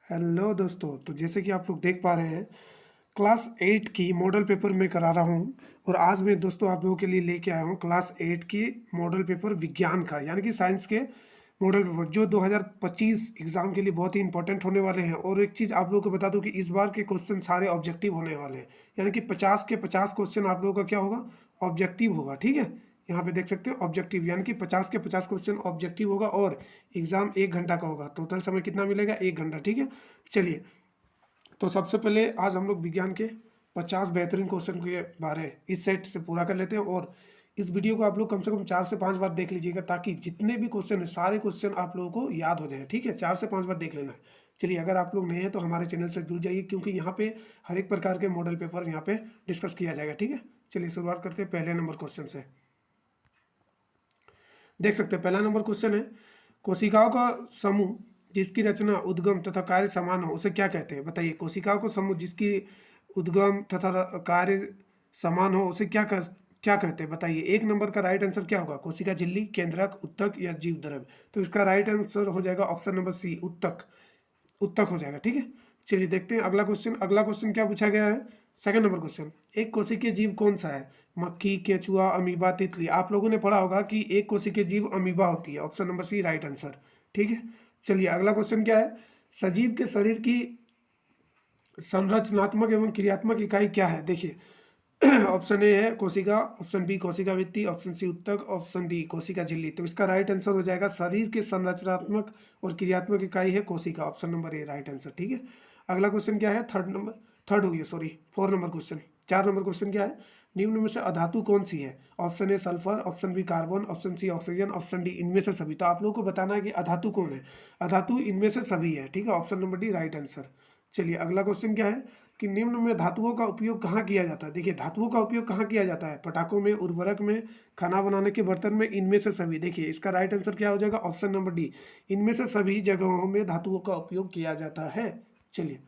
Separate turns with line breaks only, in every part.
Hello दोस्तों, तो जैसे कि आप लोग देख पा रहे हैं, क्लास 8 की मॉडल पेपर मैं करा रहा हूँ। और आज मैं दोस्तों आप लोगों के लिए लेके आया हूँ क्लास 8 की मॉडल पेपर विज्ञान का, यानी कि साइंस के मॉडल पेपर जो 2025 एग्जाम के लिए बहुत ही इंपॉर्टेंट होने वाले हैं। और एक चीज़ आप लोगों को बता दूं कि इस बार के क्वेश्चन सारे ऑब्जेक्टिव होने वाले हैं, यानी कि 50 के 50 क्वेश्चन आप लोगों का क्या होगा, ऑब्जेक्टिव होगा। ठीक है, यहाँ पे देख सकते हो ऑब्जेक्टिव, यानी कि 50 के 50 क्वेश्चन ऑब्जेक्टिव होगा। और एग्जाम 1 घंटा का होगा। टोटल समय कितना मिलेगा, 1 घंटा। ठीक है, चलिए। तो सबसे पहले आज हम लोग विज्ञान के 50 बेहतरीन क्वेश्चन के बारे इस सेट से पूरा कर लेते हैं। और इस वीडियो को आप लोग कम से कम 4 से 5 बार देख लीजिएगा, ताकि जितने भी क्वेश्चन है सारे क्वेश्चन आप लोगों को याद हो जाए। ठीक है, 4 से 5 बार देख लेना है। चलिए, अगर आप लोग नए हैं तो हमारे चैनल से जुड़ जाइए, क्योंकि यहाँ पे हर एक प्रकार के मॉडल पेपर यहाँ पे डिस्कस किया जाएगा। ठीक है, चलिए शुरुआत करते हैं पहले नंबर क्वेश्चन से। देख सकते हैं पहला नंबर क्वेश्चन है, कोशिकाओं का समूह जिसकी रचना उद्गम तथा कार्य समान हो उसे क्या कहते हैं? बताइए, कोशिकाओं का समूह जिसकी उद्गम तथा कार्य समान हो उसे क्या कहते हैं? बताइए। 1 नंबर का राइट आंसर क्या होगा? कोशिका झिल्ली, केंद्रक, उत्तक या जीव द्रव्य? तो इसका राइट आंसर हो जाएगा ऑप्शन नंबर सी, उत्तक। उत्तक हो जाएगा। ठीक है, चलिए देखते हैं अगला क्वेश्चन। अगला क्वेश्चन क्या पूछा गया है? सेकंड नंबर क्वेश्चन, एक कोशिकीय जीव कौन सा है? मक्खी, केंचुआ, अमीबा, तितली? आप लोगों ने पढ़ा होगा कि एक कोशिकीय जीव अमीबा होती है। Option number C right answer. ठीक है, चलिए अगला क्वेश्चन क्या है? सजीव के शरीर की संरचनात्मक एवं क्रियात्मक इकाई क्या है? देखिए, ऑप्शन ए है कोशिका, ऑप्शन बी कोशिका भित्ति, ऑप्शन सी उत्तक, ऑप्शन डी कोशिका झिल्ली। तो इसका राइट आंसर हो जाएगा शरीर के संरचनात्मक और क्रियात्मक इकाई है कोशिका। Option number A right answer. ठीक है, अगला क्वेश्चन क्या है? थर्ड हो गया, sorry 4 number question. 4 number question क्या है? निम्न में से अधातु कौन सी है? Option A sulphur, option B carbon, option C oxygen, option D इनमें से सभी। तो आप लोगों को बताना है कि अधातु कौन है। अधातु इनमें से सभी है। ठीक है, option number D right answer. चलिए अगला क्वेश्चन क्या है कि निम्न में धातुओं का उपयोग कहाँ किया जाता है? देखिए, धातुओं का उपयोग कहाँ किया जाता है? पटाखों में, उर्वरक में, खाना बनाने के बर्तन में, इनमें से सभी। देखिए, इसका राइट आंसर क्या हो जाएगा? ऑप्शन नंबर डी, इनमें से सभी जगहों में धातुओं का उपयोग किया जाता है। चलिए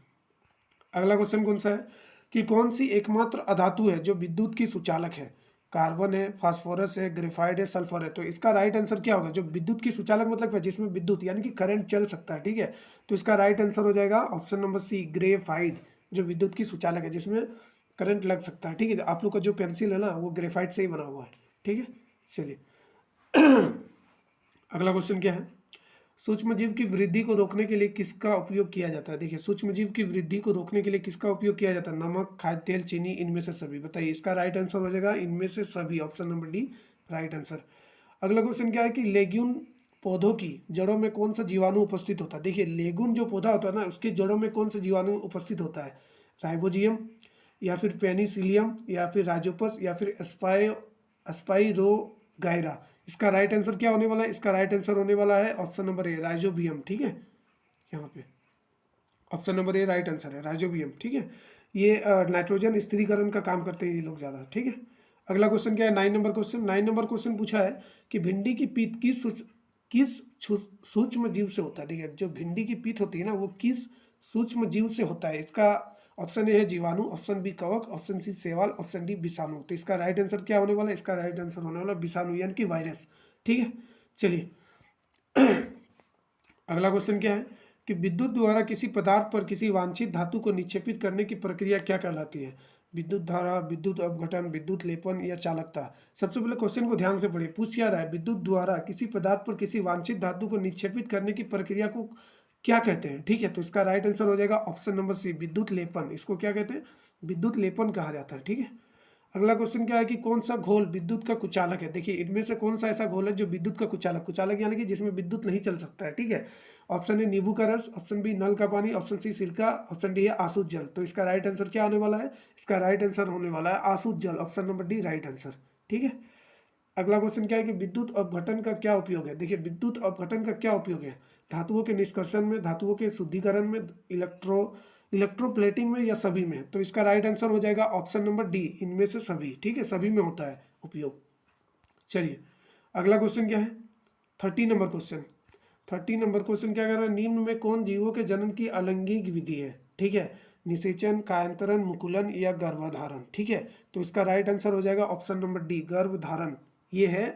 अगला क्वेश्चन कौन सा है कि कौन सी एकमात्र अधातु है जो विद्युत की सुचालक है? कार्बन है, फास्फोरस है, ग्रेफाइट है, सल्फर है? तो इसका राइट आंसर क्या होगा? जो विद्युत की सुचालक मतलब है जिसमें विद्युत यानी कि करंट चल सकता है। ठीक है, तो इसका राइट आंसर हो जाएगा ऑप्शन नंबर सी, ग्रेफाइट। जो विद्युत की सुचालक है जिसमें करंट लग सकता है। ठीक है, आप लोग का जो पेंसिल है ना, वो ग्रेफाइट से ही बना हुआ है। ठीक है, चलिए अगला क्वेश्चन क्या है? सूक्ष्म जीव की वृद्धि को रोकने के लिए किसका उपयोग किया जाता है? देखिए, सूक्ष्म जीव की वृद्धि को रोकने के लिए किसका उपयोग किया जाता है? नमक, खाद्य तेल, चीनी, इनमें से सभी। बताइए, इसका राइट आंसर हो जाएगा इनमें से सभी। Option number D right answer. अगला क्वेश्चन क्या है कि लेग्यून पौधों की जड़ों में कौन सा जीवाणु उपस्थित होता है? देखिए, लेगुन जो पौधा होता है ना, उसकी जड़ों में कौन सा जीवाणु उपस्थित होता है? राइबोजियम, या फिर पेनिसिलियम, या फिर राइजोपस, या फिर स्पाइरोगाइरा? इसका राइट आंसर क्या होने वाला है? इसका राइट आंसर होने वाला है ऑप्शन नंबर ए, राइजोबियम। ठीक है, यहाँ पे option number A right answer है, राइजोबियम। ठीक है, ये नाइट्रोजन स्थिरीकरण का काम करते हैं ये लोग ज़्यादा। ठीक है, अगला क्वेश्चन क्या है? 9 नंबर क्वेश्चन। 9 नंबर क्वेश्चन पूछा है कि भिंडी की पीत सूक्ष्म जीव से होता है? ठीक है, जो भिंडी की पीत होती है ना, वो किस सूक्ष्म जीव से होता है? इसका ऑप्शन ए है जीवाणु, ऑप्शन बी कवक, ऑप्शन सी शैवाल, ऑप्शन डी विषाणु। तो इसका राइट आंसर क्या होने वाला है? इसका राइट आंसर होने वाला विषाणु, यानी कि वायरस। ठीक है, चलिए अगला क्वेश्चन क्या है कि विद्युत द्वारा किसी पदार्थ पर किसी वांछित धातु को निक्षेपित करने की प्रक्रिया क्या कहलाती है? विद्युत धारा, विद्युत अपघटन, विद्युत लेपन या चालकता? सबसे पहले क्वेश्चन को ध्यान से पढ़िए। पूछ क्या रहा है? विद्युत द्वारा किसी पदार्थ पर किसी वांछित धातु को निक्षेपित करने की प्रक्रिया को क्या कहते हैं? ठीक है, तो इसका राइट आंसर हो जाएगा ऑप्शन नंबर सी, विद्युत लेपन। इसको क्या कहते हैं? विद्युत लेपन कहा जाता है। ठीक है, अगला क्वेश्चन क्या है कि कौन सा घोल विद्युत का कुचालक है? देखिए, इनमें से कौन सा ऐसा घोल है जो विद्युत का कुचालक, कुचालक यानी कि जिसमें विद्युत नहीं चल सकता है? ठीक है, ऑप्शन ए नींबू का रस, ऑप्शन बी नल का पानी, ऑप्शन सी सिरका, ऑप्शन डी है आसूत जल। तो इसका राइट आंसर क्या होने वाला है? इसका राइट आंसर होने वाला है आसूत जल। Option number D right answer. ठीक है, अगला क्वेश्चन क्या है कि विद्युत अपघटन का क्या उपयोग है? देखिए, विद्युत अपघटन का क्या उपयोग है? धातुओं के निष्कर्षण में, धातुओं के शुद्धिकरण में, इलेक्ट्रोप्लेटिंग में, या सभी में? तो इसका राइट आंसर हो जाएगा ऑप्शन नंबर डी, इनमें से सभी। ठीक है, सभी में होता है उपयोग। चलिए अगला क्वेश्चन क्या है? 30 नंबर क्वेश्चन। 30 नंबर क्वेश्चन क्या कर रहा है? निम्न में कौन जीवों के जन्म की अलैंगिक विधि है? ठीक है, निषेचन, कायांतरण, मुकुलन या गर्भधारण? ठीक है, तो इसका राइट आंसर हो जाएगा ऑप्शन नंबर डी, गर्भधारण। ये है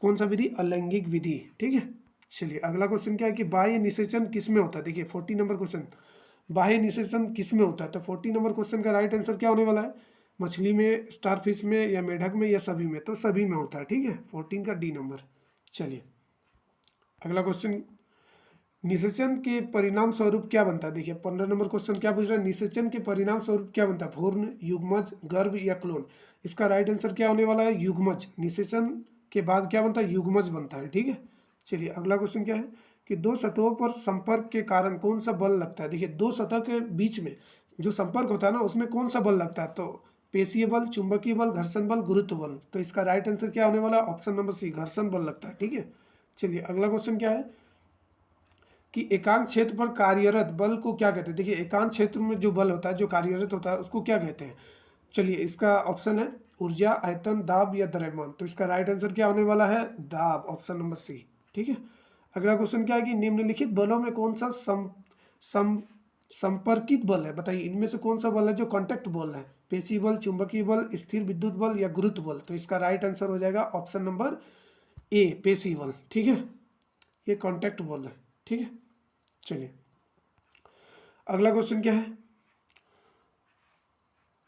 कौन सा विधि? अलैंगिक विधि। ठीक है, चलिए अगला क्वेश्चन क्या है कि बाह्य निषेचन किस में होता है। देखिए 40 नंबर क्वेश्चन, बाह्य निषेचन किस में होता है। तो 40 नंबर क्वेश्चन का राइट आंसर क्या होने वाला है, मछली में, स्टारफिश में, या मेढक में, या सभी में। तो सभी में होता है, ठीक है, 14 का डी नंबर। चलिए अगला क्वेश्चन, निषेचन के परिणाम स्वरूप क्या बनता है। देखिए 15 नंबर क्वेश्चन क्या पूछ रहा है, निषेचन के परिणाम स्वरूप क्या बनता है, भ्रूण, युग्मज, गर्भ या क्लोन। इसका राइट आंसर क्या होने वाला है, युग्मज। निषेचन के बाद क्या बनता है, युग्मज बनता है, ठीक है। चलिए अगला क्वेश्चन क्या है कि दो सतहों पर संपर्क के कारण कौन सा बल लगता है। देखिए दो सतह के बीच में जो संपर्क होता है ना, उसमें कौन सा बल लगता है। तो पेशीय बल, चुंबकीय बल, घर्षण बल, गुरुत्व बल। तो इसका राइट आंसर क्या होने वाला है, ऑप्शन नंबर सी, घर्षण बल लगता है, ठीक है। चलिए अगला क्वेश्चन क्या है कि एकांक क्षेत्र पर कार्यरत बल को क्या कहते हैं। देखिए एकांक क्षेत्र में जो बल होता है, जो कार्यरत होता है, उसको क्या कहते हैं। चलिए इसका ऑप्शन है ऊर्जा, आयतन, दाब या द्रव्यमान। तो इसका राइट आंसर क्या होने वाला है, दाब, ऑप्शन नंबर सी, ठीक है। अगला क्वेश्चन क्या है कि निम्नलिखित बलों में कौन सा संपर्कित बल है। बताइए इनमें से कौन सा बल है जो कॉन्टैक्ट बल है, पेशी बल, चुंबकीय बल, स्थिर विद्युत बल या गुरुत्व बल। तो इसका राइट आंसर हो जाएगा ऑप्शन नंबर ए, पेशी बल, ठीक है, ये कॉन्टैक्ट बल है, ठीक है। चलिए अगला क्वेश्चन क्या है,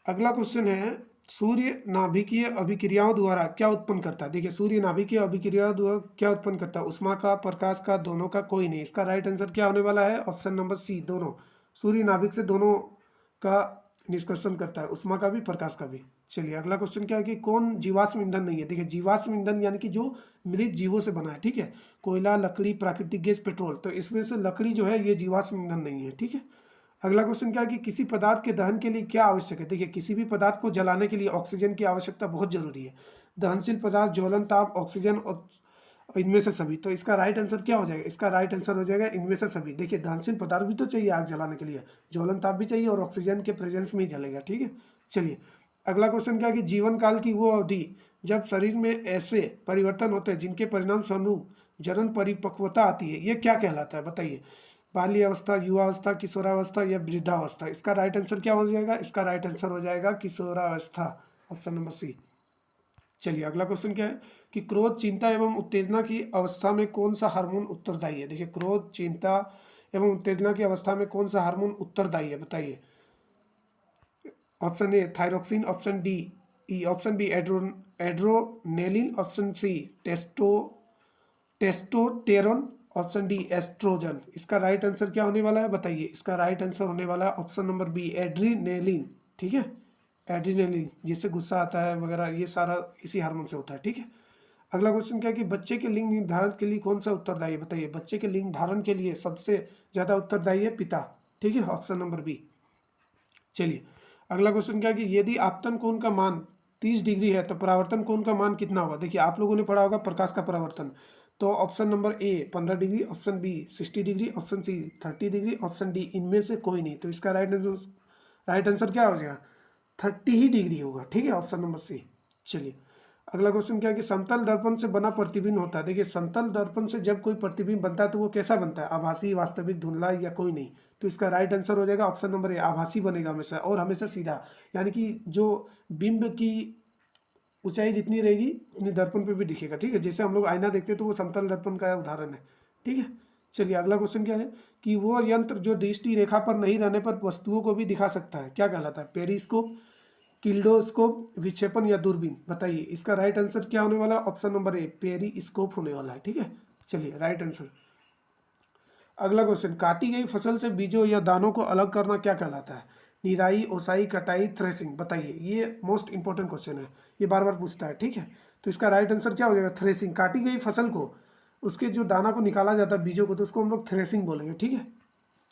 अगला क्वेश्चन है सूर्य नाभिकीय अभिक्रियाओं द्वारा क्या उत्पन्न करता है। देखिए सूर्य नाभिकीय अभिक्रियाओं द्वारा क्या उत्पन्न करता है, उष्मा का, प्रकाश का, दोनों का, कोई नहीं। इसका राइट आंसर क्या होने वाला है, ऑप्शन नंबर सी, दोनों। सूर्य नाभिक से दोनों का निष्कर्षण करता है, उष्मा का भी, प्रकाश का भी। चलिए अगला क्वेश्चन क्या है कि कौन जीवाश्म ईंधन नहीं है। देखिए जीवाश्म ईंधन यानी कि जो मृत जीवों से बना है, ठीक है, कोयला, लकड़ी, प्राकृतिक गैस, पेट्रोल। तो इसमें से लकड़ी जो है ये जीवाश्म ईंधन नहीं है, ठीक है। अगला क्वेश्चन क्या है कि किसी पदार्थ के दहन के लिए क्या आवश्यक है। देखिए किसी भी पदार्थ को जलाने के लिए ऑक्सीजन की आवश्यकता बहुत जरूरी है। दहनशील पदार्थ, ज्वलन ताप, ऑक्सीजन और इनमें से सभी। तो इसका राइट आंसर क्या हो जाएगा, इसका राइट आंसर हो जाएगा इनमें से सभी। देखिए दहनशील पदार्थ भी तो चाहिए आग जलाने के लिए, ज्वलन ताप भी चाहिए, और ऑक्सीजन के प्रेजेंस में ही जलेगा, ठीक है। चलिए अगला क्वेश्चन क्या है कि जीवन काल की वो अवधि जब शरीर में ऐसे परिवर्तन होते हैं जिनके परिणाम स्वरूप जनन परिपक्वता आती है, ये क्या कहलाता है। बताइए बाल्य अवस्था, युवावस्था, किशोरावस्था या वृद्धावस्था। इसका राइट आंसर क्या हो जाएगा, इसका राइट आंसर हो जाएगा किशोरावस्था, ऑप्शन नंबर सी। चलिए अगला क्वेश्चन क्या है कि क्रोध, चिंता एवं उत्तेजना की अवस्था में कौन सा हार्मोन उत्तरदायी है। देखिए क्रोध, चिंता एवं उत्तेजना की अवस्था में कौन सा हार्मोन उत्तरदायी है, बताइए। Option A thyroxine, option D E, option B adrenaline, option C testosterone, option D estrogen. इसका राइट आंसर क्या होने वाला है, बताइए। इसका राइट आंसर होने वाला है ऑप्शन नंबर बी, एड्रीनेलिन, ठीक है, एड्रीनेलिन, जिससे गुस्सा आता है वगैरह, ये सारा इसी हार्मोन से होता है, ठीक है। अगला क्वेश्चन क्या है कि बच्चे के लिंग निर्धारण के लिए कौन सा उत्तरदायी है। बताइए बच्चे के लिंग धारण के लिए सबसे ज्यादा उत्तरदायी है पिता, ठीक है, ऑप्शन नंबर बी। चलिए अगला क्वेश्चन क्या है कि यदि आपतन कोण का मान 30 डिग्री है तो परावर्तन कोण का मान कितना होगा। देखिए आप लोगों ने पढ़ा होगा प्रकाश का परावर्तन। तो option number A 15 degree, option B 60 degree, option C 30 degree, option D इनमें से कोई नहीं। तो इसका राइट आंसर क्या हो जाएगा, 30 ही डिग्री होगा, ठीक है, ऑप्शन नंबर सी। चलिए अगला क्वेश्चन क्या है कि समतल दर्पण से बना प्रतिबिंब होता है। देखिए समतल दर्पण से जब कोई प्रतिबिंब बनता है तो वो कैसा बनता है, आभासी, वास्तविक, धुंधला या कोई नहीं। तो इसका राइट आंसर हो जाएगा ऑप्शन नंबर ए, आभासी बनेगा हमेशा, और हमेशा सीधा। यानी कि जो बिंब की ऊंचाई जितनी रहेगी उतनी दर्पण पे भी दिखेगा, ठीक है। जैसे हम लोग आईना देखते हैं तो वो समतल दर्पण का उदाहरण है, ठीक है। चलिए अगला क्वेश्चन क्या है कि वो यंत्र जो दृष्टि रेखा पर नहीं रहने पर वस्तुओं को भी दिखा सकता है, क्या कहलाता है, पेरिस्कोप, किल्डोस्कोप, विक्षेपण या दूरबीन। बताइए इसका राइट आंसर क्या होने वाला है, ऑप्शन नंबर ए, पेरिस्कोप होने वाला है, ठीक है। चलिए राइट आंसर। अगला क्वेश्चन, काटी गई फसल से बीजों या दानों को अलग करना क्या कहलाता है। निराई, ओसाई, कटाई, थ्रेसिंग। बताइए ये मोस्ट इंपॉर्टेंट क्वेश्चन है, ये बार बार पूछता है, ठीक है। तो इसका राइट आंसर क्या हो जाएगा, थ्रेसिंग। काटी गई फसल को, उसके जो दाना को निकाला जाता है बीजों को, तो उसको हम लोग थ्रेसिंग बोलेंगे, ठीक है।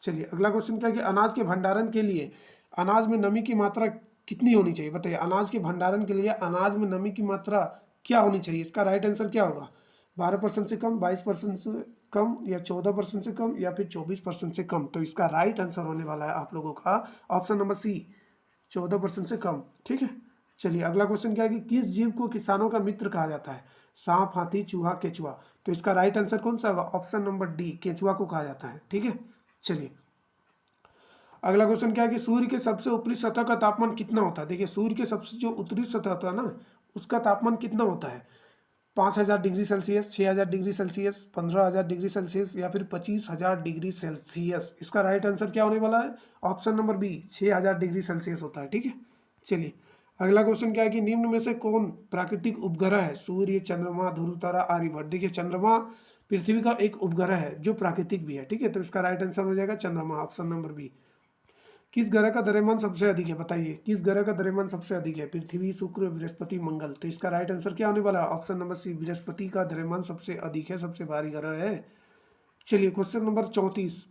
चलिए अगला क्वेश्चन क्या है कि अनाज के भंडारण के लिए अनाज में नमी की मात्रा कितनी होनी चाहिए। बताइए अनाज के भंडारण के लिए अनाज में नमी की मात्रा क्या होनी चाहिए। इसका राइट आंसर क्या होगा, 12% से कम, 22% से कम, या 14% से कम, या फिर 24% से कम। तो इसका राइट आंसर होने वाला है आप लोगों का ऑप्शन नंबर सी, 14% से कम, ठीक है। चलिए अगला क्वेश्चन क्या है कि किस जीव को किसानों का मित्र कहा जाता है, सांप, हाथी, चूहा, केचुआ। तो इसका राइट आंसर कौन सा होगा, ऑप्शन नंबर डी, केचुआ को कहा जाता है, ठीक है। चलिए अगला क्वेश्चन क्या है कि सूर्य के सबसे ऊपरी सतह का तापमान कितना होता है। देखिए सूर्य के सबसे जो उत्तरी सतह होता है ना, उसका तापमान कितना होता है, 5000 degree Celsius, 6000 degree Celsius, 15000 degree Celsius या फिर 25000 डिग्री सेल्सियस। इसका राइट आंसर क्या होने वाला है? Option number B 6000 degree Celsius होता है। ठीक है, चलिए अगला क्वेश्चन क्या है कि निम्न में से कौन प्राकृतिक उपग्रह है? सूर्य, चंद्रमा, ध्रुव तारा, आर्यभट्ट। देखिए चंद्रमा पृथ्वी का एक उपग्रह है जो प्राकृतिक भी है। ठीक है, तो इसका राइट आंसर हो जाएगा चंद्रमा, ऑप्शन नंबर बी। किस ग्रह का द्रव्यमान सबसे अधिक है? बताइए किस ग्रह का द्रव्यमान सबसे अधिक है? पृथ्वी, शुक्र, बृहस्पति, मंगल। तो इसका राइट आंसर क्या होने वाला है? ऑप्शन नंबर सी, बृहस्पति का द्रव्यमान सबसे अधिक है, सबसे भारी ग्रह है। चलिए क्वेश्चन नंबर 34,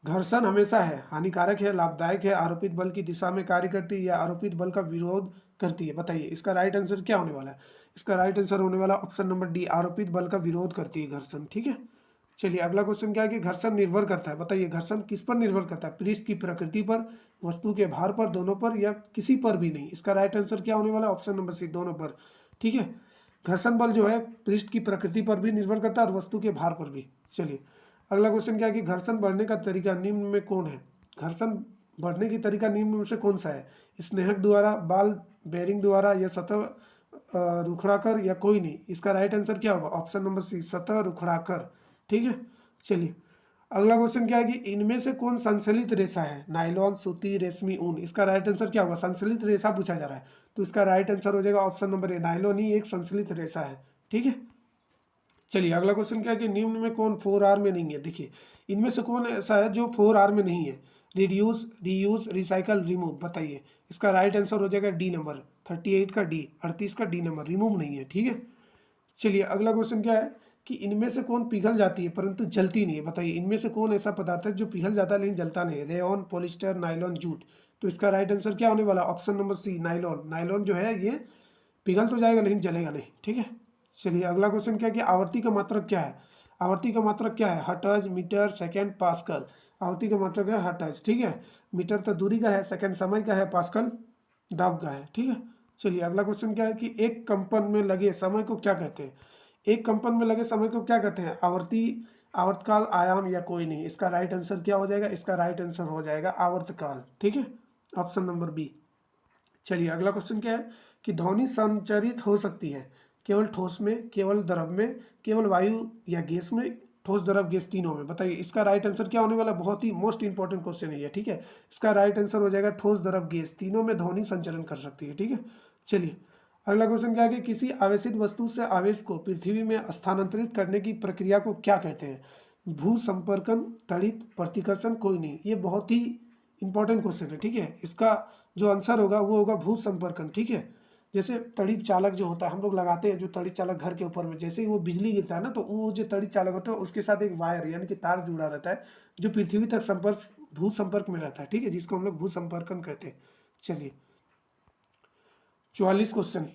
घर्षण हमेशा है, हानिकारक है, लाभदायक है, आरोपित बल की दिशा में कार्य करती है या आरोपित बल का विरोध करती है? बताइए इसका राइट आंसर क्या होने वाला है? इसका राइट आंसर होने वाला ऑप्शन नंबर डी, आरोपित बल का विरोध करती है घर्षण। ठीक है, चलिए अगला क्वेश्चन क्या है कि घर्षण निर्भर करता है। बताइए घर्षण किस पर निर्भर करता है? पृष्ठ की प्रकृति पर, वस्तु के भार पर, दोनों पर या किसी पर भी नहीं? इसका राइट आंसर क्या होने वाला है? ऑप्शन नंबर सी, दोनों पर। ठीक है, घर्षण बल जो है पृष्ठ की प्रकृति पर भी निर्भर करता है और वस्तु के भार पर भी। चलिए अगला क्वेश्चन क्या है कि घर्षण बढ़ने का तरीका निम्न में कौन है? घर्षण बढ़ने की तरीका निम्न में से कौन सा है? स्नेहक द्वारा, बॉल बेरिंग द्वारा या सतह रुखड़ाकर या कोई नहीं? इसका राइट आंसर क्या होगा? ऑप्शन नंबर सी, सतह रुखड़ाकर। ठीक है, चलिए अगला क्वेश्चन क्या है कि इनमें से कौन संश्लेषित रेशा है? नायलॉन, सूती, रेशमी, ऊन। इसका राइट आंसर क्या होगा? संश्लेषित रेशा पूछा जा रहा है, तो इसका राइट आंसर हो जाएगा ऑप्शन नंबर ए, नायलॉन ही एक संश्लेषित रेशा है। ठीक है, चलिए अगला क्वेश्चन क्या है कि निम्न में कौन 4R में नहीं है? देखिए इनमें से कौन ऐसा है जो 4R में नहीं है? Reduce, reuse, recycle, remove. बताइए इसका राइट आंसर हो जाएगा डी नंबर 38 का डी, 38 का डी नंबर, रिमूव नहीं है। ठीक है, चलिए अगला क्वेश्चन क्या है कि इनमें से कौन पिघल जाती है परंतु जलती नहीं है? बताइए इनमें से कौन ऐसा पदार्थ है जो पिघल जाता है लेकिन जलता नहीं है? Rayon, polyester, nylon, jute. तो इसका राइट आंसर क्या होने वाला? Option number C, nylon. Nylon जो है ये पिघल तो जाएगा लेकिन जलेगा नहीं। ठीक है, चलिए अगला क्वेश्चन क्या है कि आवर्ती का मात्रक क्या है? आवर्ती का मात्रक क्या है? Hertz, metre, second, pascal. आवर्ती का मात्रक है हर्ट्ज। ठीक है, मीटर तो दूरी का है, सेकंड समय का है, पास्कल दाब का है। ठीक है, चलिए अगला क्वेश्चन क्या है कि एक कंपन में लगे समय को क्या कहते हैं? एक कंपन में लगे समय को क्या कहते हैं? आवर्ती, आवर्तकाल, आयाम या कोई नहीं? इसका राइट आंसर क्या हो जाएगा? इसका राइट आंसर हो जाएगा आवर्तकाल। ठीक है, ऑप्शन नंबर बी। चलिए अगला क्वेश्चन क्या है कि ध्वनि संचरित हो सकती है केवल ठोस में, केवल द्रव में, केवल वायु या गैस में, ठोस, द्रव, गैस, तीनों में? बताइए इसका राइट आंसर क्या होने वाला? बहुत ही मोस्ट इंपॉर्टेंट क्वेश्चन है ये। ठीक है, इसका राइट आंसर हो जाएगा ठोस, द्रव, गैस, तीनों में ध्वनि संचरण कर सकती है। ठीक है, चलिए अगला क्वेश्चन क्या है कि किसी आवेशित वस्तु से आवेश को पृथ्वी में स्थानांतरित करने की प्रक्रिया को क्या कहते हैं? भू संपर्कन, तड़ित, प्रतिकर्षण, कोई नहीं? ये बहुत ही इंपॉर्टेंट क्वेश्चन है। ठीक है, इसका जो आंसर होगा वो होगा भू संपर्कन। ठीक है, जैसे तड़ित चालक जो होता है हम लोग लगाते हैं, जो तड़ित चालक घर के ऊपर में, जैसे ही वो बिजली गिरता है ना तो वो जो तड़ित चालक होता है उसके साथ एक वायर यानी कि तार जुड़ा रहता है जो पृथ्वी तक संपर्क, भू संपर्क में रहता है। ठीक है, जिसको हम लोग भू संपर्कन कहते हैं। चलिए 44 क्वेश्चन,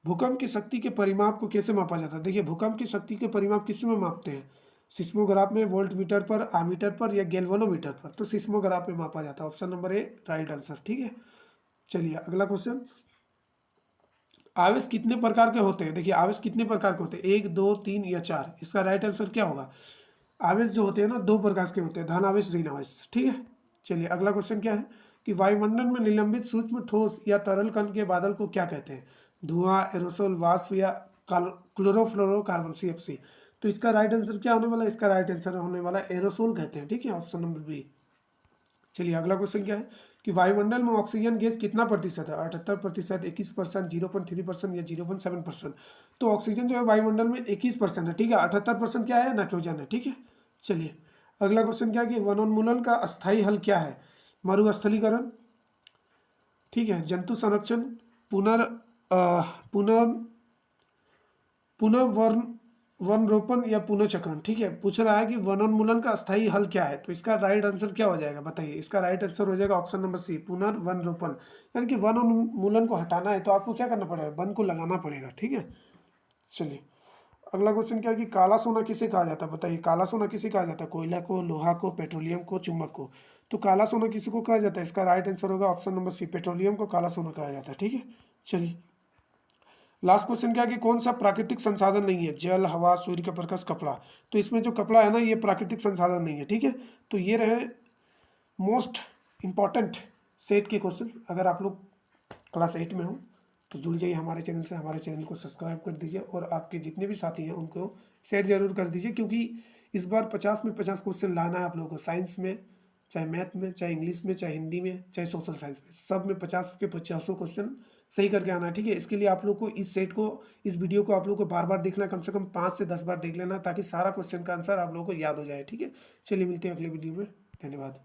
भूकंप की शक्ति के परिमाप को कैसे मापा जाता है? देखिए भूकंप की शक्ति के परिमाप किस में मापते हैं? सिस्मोग्राफ में, वोल्ट मीटर पर, आमीटर पर या गैल्वेनोमीटर पर? तो सिस्मोग्राफ में मापा जाता है, option number A right answer. ठीक है, चलिए अगला क्वेश्चन, आवेश कितने प्रकार के होते हैं? देखिए आवेश कितने प्रकार के होते हैं? 1, 2, 3 या 4? इसका राइट आंसर क्या होगा? आवेश जो होते हैं ना 2 प्रकार के होते हैं, धन आवेश, ऋण आवेश। ठीक है, चलिए अगला क्वेश्चन क्या है कि वायुमंडल में निलंबित सूक्ष्म ठोस या तरल कण के बादल को क्या कहते हैं? धुआं, एरोसोल, वाष्प या क्लोरोफ्लोरोकार्बन, CFC? तो इसका राइट आंसर क्या होने वाला है? इसका राइट आंसर होने वाला एरोसोल कहते हैं। ठीक है, ऑप्शन नंबर बी। चलिए अगला क्वेश्चन क्या है कि वायुमंडल में ऑक्सीजन गैस कितना प्रतिशत है? 78%, 21%, 0.3% या 0.7%? तो ऑक्सीजन जो है वायुमंडल में 21% है। ठीक है, 78% क्या है? नाइट्रोजन है। ठीक है, चलिए अगला क्वेश्चन क्या है कि वनोन्मूलन का अस्थायी हल क्या है? मरुस्थलीकरण, ठीक है, जंतु संरक्षण, पुनर् पुनर् पुनर्वन वन रोपण या पुनर्चक्रण? ठीक है, पूछ रहा है कि वनोन्मूलन का अस्थायी हल क्या है? तो इसका राइट आंसर क्या हो जाएगा? बताइए इसका राइट आंसर हो जाएगा ऑप्शन नंबर सी, पुनर्वन रोपण। यानी कि वनोन्मूलन को हटाना है तो आपको क्या करना पड़ेगा? वन को लगाना पड़ेगा। ठीक है, चलिए अगला क्वेश्चन क्या है कि काला सोना किसे कहा जाता है? बताइए काला सोना किसे कहा जाता है? कोयला को, लोहा को, पेट्रोलियम को, चुंबक को? तो काला सोना किसी को कहा जाता है? इसका राइट आंसर होगा ऑप्शन नंबर सी, पेट्रोलियम को काला सोना कहा जाता है। ठीक है, चलिए लास्ट क्वेश्चन क्या है कि कौन सा प्राकृतिक संसाधन नहीं है? जल, हवा, सूर्य का प्रकाश, कपड़ा। तो इसमें जो कपड़ा है ना ये प्राकृतिक संसाधन नहीं है। ठीक है, तो ये रहे मोस्ट इंपॉर्टेंट सेट के क्वेश्चन। अगर आप लोग क्लास 8 में हो तो जुड़ जाइए हमारे चैनल से, हमारे चैनल को सब्सक्राइब कर दीजिए और आपके जितने भी साथी हैं उनको शेयर जरूर कर दीजिए, क्योंकि इस बार 50 में 50 क्वेश्चन लाना है आप लोगों को। साइंस में, चाहे मैथ में, चाहे इंग्लिश में, चाहे हिंदी में, चाहे सोशल साइंस में, सब में 50 के 50 क्वेश्चन सही करके आना है, ठीक है। इसके लिए आप लोग को इस सेट को, इस वीडियो को आप लोग को बार बार देखना, कम से कम 5 से 10 बार देख लेना, ताकि सारा क्वेश्चन का आंसर आप लोगों को याद हो जाए, ठीक है। चलिए मिलते हैं अगले वीडियो में, धन्यवाद।